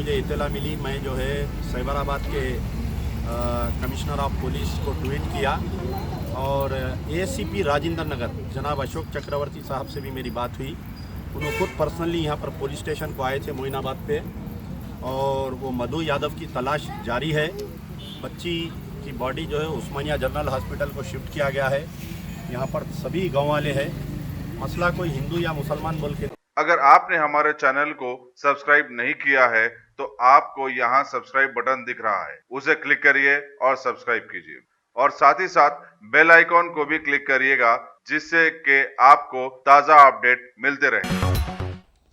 मुझे इत्तला मिली, मैं जो है साइबराबाद के कमिश्नर ऑफ पुलिस को ट्वीट किया और एसीपी राजेंद्र नगर जनाब अशोक चक्रवर्ती साहब से भी मेरी बात हुई। उन्होंने खुद पर्सनली यहाँ पर पुलिस स्टेशन को आए थे मोइनाबाद पे और वो मधु यादव की तलाश जारी है। बच्ची की बॉडी जो है उस्मानिया जनरल हॉस्पिटल को शिफ्ट किया गया है। यहाँ पर सभी गाँव वाले हैं, मसला कोई हिंदू या मुसलमान बोल के। अगर आपने हमारे चैनल को सब्सक्राइब नहीं किया है तो आपको यहाँ सब्सक्राइब बटन दिख रहा है, उसे क्लिक करिए और सब्सक्राइब कीजिए और साथ ही साथ बेल आइकॉन को भी क्लिक करिएगा जिससे कि आपको ताज़ा अपडेट मिलते रहे।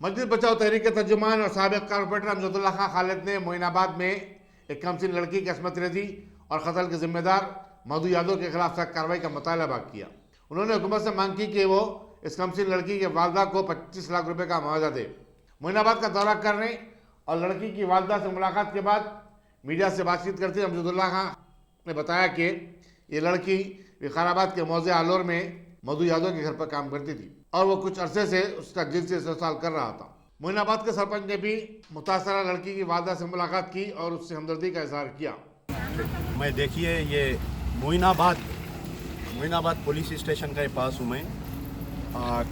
मस्जिद बचाओ तहरीक के तर्जुमान और साबिक कारपोरेटर अमजदुल्ला खां खालिद ने मोइनाबाद में एक कमसिन लड़की की असमत रेजी और कत्ल के जिम्मेदार मधु यादव के खिलाफ सख्त कार्रवाई का मुतालबा किया। उन्होंने हुकूमत से मांग की कि वो इस कमसिन लड़की के वालदा को 25 लाख रुपए का मुआवजा दे। मोइनाबाद का दौरा करने और लड़की की वालदा से मुलाकात के बाद मीडिया से बातचीत करते हुए अमजदुल्ला खां ने बताया कि ये लड़की विकाराबाद के मौजे आलोर में मधु यादव के घर पर काम करती थी और वो कुछ अरसे से उसका जिनसी इस्तेमाल कर रहा था। मोइनाबाद के सरपंच ने भी मुतासरा लड़की की वालदा से मुलाकात की और उससे हमदर्दी का इजहार किया। मैं देखिए ये मोइनाबाद पुलिस स्टेशन के पास हूँ मैं।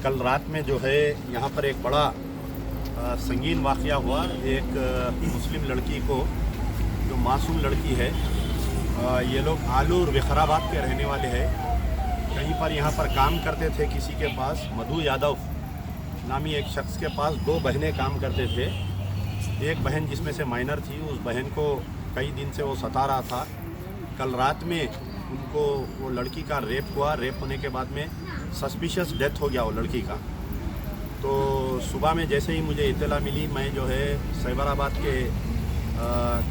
कल रात में जो है यहाँ पर एक बड़ा संगीन वाक़या हुआ। एक मुस्लिम लड़की को, जो मासूम लड़की है, ये लोग आलूर विकाराबाद के रहने वाले हैं, कहीं पर यहाँ पर काम करते थे किसी के पास, मधु यादव नामी एक शख्स के पास 2 बहनें काम करते थे। एक बहन जिसमें से माइनर थी, उस बहन को कई दिन से वो सता रहा था। कल रात में उनको वो लड़की का रेप हुआ। रेप होने के बाद में सस्पिशियस डेथ हो गया वो लड़की का। तो सुबह में जैसे ही मुझे इत्तला मिली, मैं जो है साइबराबाद के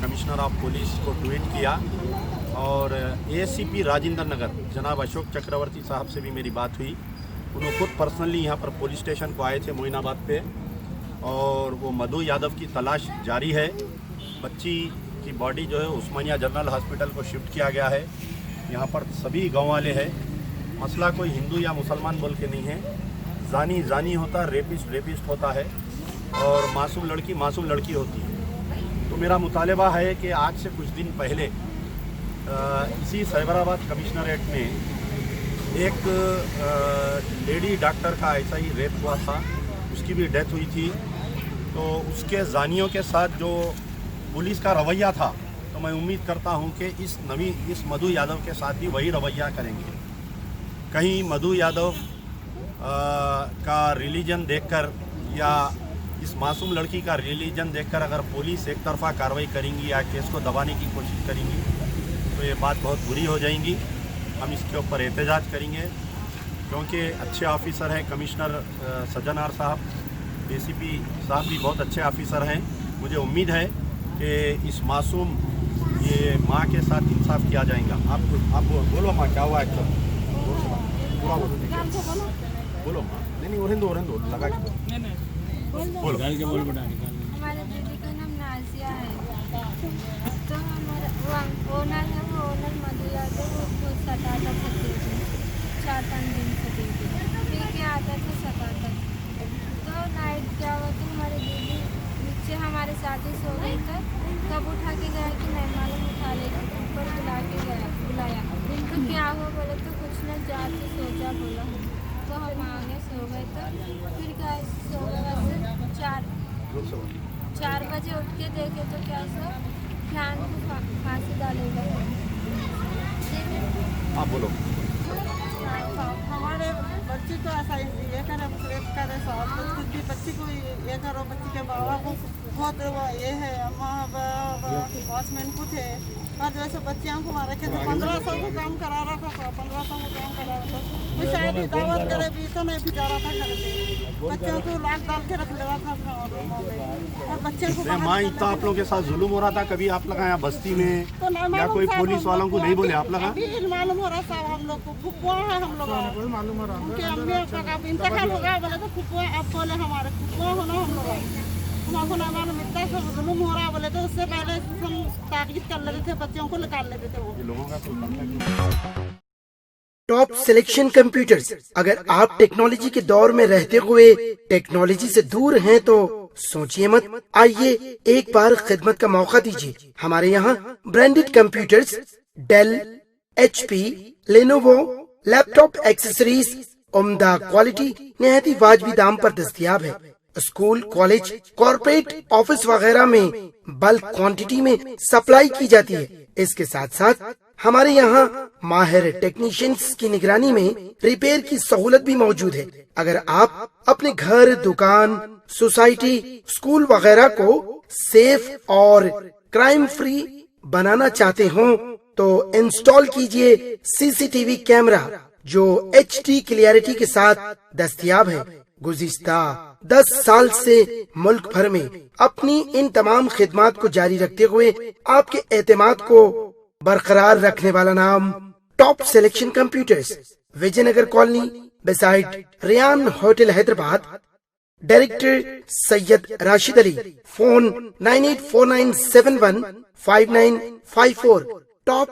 कमिश्नर ऑफ पुलिस को ट्वीट किया और एसीपी राजेंद्र नगर जनाब अशोक चक्रवर्ती साहब से भी मेरी बात हुई। उन्होंने खुद पर्सनली यहाँ पर पुलिस स्टेशन को आए थे मोइनाबाद पे और वो मधु यादव की तलाश जारी है। बच्ची की बॉडी जो है उस्मानिया जनरल हॉस्पिटल को शिफ्ट किया गया है। यहाँ पर सभी गाँव वाले हैं, मसला कोई हिंदू या मुसलमान बोल के नहीं है। जानी होता है, रेपिस्ट होता है और मासूम लड़की होती है। तो मेरा मुतालबा है कि आज से कुछ दिन पहले इसी साइबराबाद कमिश्नरेट में एक लेडी डॉक्टर का ऐसा ही रेप हुआ था, उसकी भी डेथ हुई थी। तो उसके जानियों के साथ जो पुलिस का रवैया था, तो मैं उम्मीद करता हूं कि इस मधु यादव के साथ भी वही रवैया करेंगे। कहीं मधु यादव का रिलीजन देखकर या इस मासूम लड़की का रिलीजन देखकर अगर पुलिस एक तरफा कार्रवाई करेंगी या केस को दबाने की कोशिश करेंगी तो ये बात बहुत बुरी हो जाएगी। हम इसके ऊपर एहतजाज करेंगे क्योंकि अच्छे ऑफिसर हैं कमिश्नर सज्जनार साहब, एसीपी साहब भी बहुत अच्छे ऑफिसर हैं। मुझे उम्मीद है कि इस मासूम ये माँ के साथ इंसाफ किया जाएगा। आप बोलो माँ, क्या हुआ एक्चुअल? पूरा बोलो माँ। नहीं ओरेंदो लगा के बोलो। हमारे दीदी का नाम नाजिया है। तो हमारा वो ओनर है, वो ओनर मधु यादव वो सताता था 4-5 दिन से पी के आता था सताता। तो नाइट क्या हुआ तो हमारे दीदी नीचे हमारे साथ ही सो गई था, तब उठा के गया कि नहीं मालूम उठा लेगा, ऊपर बुलाया तो क्या हुआ बोले तो कुछ न जाके सो जा बोला। तो हम आगे सो गए। तो फिर क्या सो गए 4 बजे उठ के देखे तो क्या सब फैन को फांसी डालेगा। आप बोलो। हमारे बच्ची को ऐसा ये करे सवाल कुछ भी बच्ची को ये करो, बच्ची के बाबा को बहुत ये है, अम्मा वॉचमैन को थे और जैसे बच्चियों को मारे के 1500 को काम करा रहा था, 1500 को काम करा रहा था। कोई शायद दावत करे भी तो नहीं भिजा रहा था घर पे, बच्चों को लाख डाल के रख ले रहा था और बच्चे को माँ इतना आप लोगों के साथ जुल्म हो रहा था, कभी आप लगा यहाँ बस्ती में तो या कोई पुलिस वालों को नहीं बोले आप लगा? मालूम हो रहा साहब, हम लोग को फुफुआ है, हम लोग मालूम हो रहा उनके अम्मी का इंतकाल होगा बोले तो फुफुआ अब बोले हमारे फुफुआ होना हम लोग हमको ना मालूम इतना सब जुल्म हो रहा बोले तो उससे पहले हम ताकीद कर लेते थे, बच्चों को निकाल लेते थे। वो टॉप सिलेक्शन कंप्यूटर्स, अगर आप टेक्नोलॉजी के दौर में रहते हुए टेक्नोलॉजी से दूर हैं तो सोचिए मत, आइए एक बार खिदमत का मौका दीजिए। हमारे यहाँ branded computers, Dell, HP, Lenovo, laptop accessories उम्दा क्वालिटी निहायत ही वाजबी दाम पर दस्तयाब है। स्कूल, कॉलेज, कॉर्पोरेट, ऑफिस वगैरह में बल्क क्वांटिटी में सप्लाई की जाती है। इसके साथ साथ हमारे यहाँ माहिर टेक्नीशियंस की निगरानी में रिपेयर की सहूलत भी मौजूद है। अगर आप अपने घर, दुकान, सोसाइटी, स्कूल वगैरह को सेफ और क्राइम फ्री बनाना चाहते हो तो इंस्टॉल कीजिए CCTV कैमरा जो HD क्लियरिटी के साथ दस्तयाब है। गुज़िश्ता 10 साल से मुल्क भर में अपनी इन तमाम खिदमात को जारी रखते हुए आपके एतमाद को बरकरार रखने वाला नाम top selection computers, Vijayanagar colony, beside Riyan hotel, Hyderabad. Director Syed Rashid Ali. Phone 9849715954। Top